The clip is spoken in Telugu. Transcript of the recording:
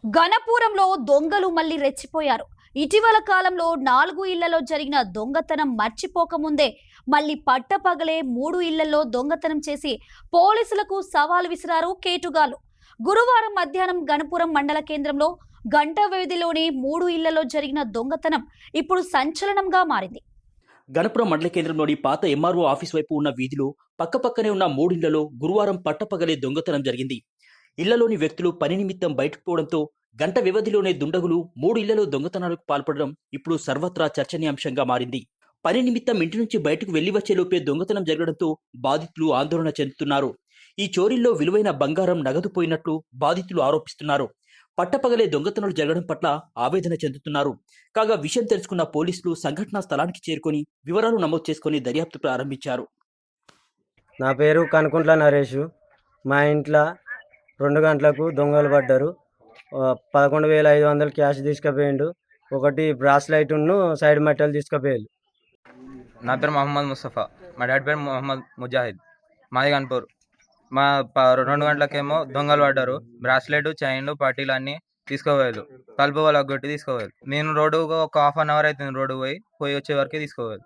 గణపురంలో దొంగలు మళ్లీ రెచ్చిపోయారు. ఇటీవల కాలంలో 4 ఇళ్లలో జరిగిన దొంగతనం మర్చిపోకముందే మళ్లీ పట్టపగలే 3 ఇళ్లలో దొంగతనం చేసి పోలీసులకు సవాల్ విసిరారు కేటుగాలు. గురువారం మధ్యాహ్నం గణపురం మండల కేంద్రంలో గంట వ్యవధిలోనే 3 ఇళ్లలో జరిగిన దొంగతనం ఇప్పుడు సంచలనంగా మారింది. గణపురం మండల కేంద్రంలోని పాత ఎంఆర్ఓ ఆఫీస్ వైపు ఉన్న వీధిలో పక్కపక్కనే ఉన్న 3 ఇళ్లలో గురువారం పట్టపగలే దొంగతనం జరిగింది. ఇళ్లలోని వ్యక్తులు పని నిమిత్తం బయటకు పోవడంతో గంట వ్యవధిలోనే దుండగులు 3 ఇళ్లలో దొంగతనాలకు పాల్పడడం ఇప్పుడు సర్వత్రా చర్చనీయాంశంగా మారింది. పని నిమిత్తం ఇంటి నుంచి బయటకు వెళ్లి వచ్చేలోపే దొంగతనం జరగడంతో బాధితులు ఆందోళన చెందుతున్నారు. ఈ చోరీల్లో విలువైన బంగారం, నగదు పోయినట్లు బాధితులు ఆరోపిస్తున్నారు. పట్టపగలే దొంగతనాలు జరగడం పట్ల ఆవేదన చెందుతున్నారు. కాగా విషయం తెలుసుకున్న పోలీసులు సంఘటనా స్థలానికి చేరుకొని వివరాలు నమోదు చేసుకుని దర్యాప్తు ప్రారంభించారు. నా పేరు కనుకుంట్ల నరేష్. మా ఇంట్లో 2 గంటలకు దొంగలు పడ్డారు. 11,500 క్యాష్ తీసుకుపోయిండు. ఒకటి బ్రాస్లైట్ను సైడ్ మెటల్ తీసుకుపోయారు. నా పేరు మొహమ్మద్ ముస్తఫా. మా డాడీ పేరు మొహమ్మద్ ముజాహిద్. మాది కాన్పూర్. మా 2 గంటలకేమో దొంగలు పడ్డారు. బ్రాస్లెట్, చైన్, పట్టీలు అన్నీ తీసుకోవాలి. తలుపు వాళ్ళ కొట్టి తీసుకోవాలి. నేను రోడ్డు ఒక ½ అవర్ అవుతుంది. రోడ్డు పోయి వచ్చే వరకే తీసుకోవాలి.